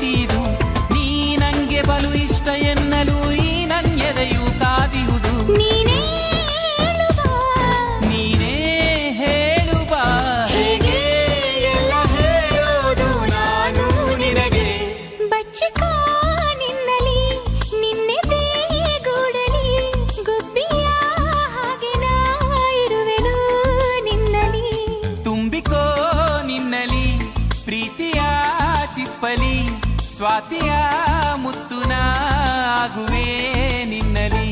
ಪ್ರೀತಿದು ನೀ ನಂಗೆ ಬಲು ಇಷ್ಟ ಎನ್ನಲು ಈ ನನ್ಯದೆಯು ಕಾದಿರುವುದು ನೀನೇ ಹೇಳುವ ಹೇಗೆ ಎಲ್ಲ ಹೇಳೋದು ನಾನು ನಿನಗೆ ಬಚ್ಚಿಕೋ ನಿನ್ನಲಿ ನಿನ್ನೆದೆ ಗೂಡಲಿ ಗುಬ್ಬಿಯ ಹಾಗೆ ನಾ ಇರುವೆನು ನಿನ್ನಲಿ ತುಂಬಿಕೋ ನಿನ್ನಲಿ ಪ್ರೀತಿಯ ಚಿಪ್ಪಲಿ ಸ್ವಾತಿಯ ಮುತ್ತುನ ಆಗುವೆ ನಿನ್ನಲಿ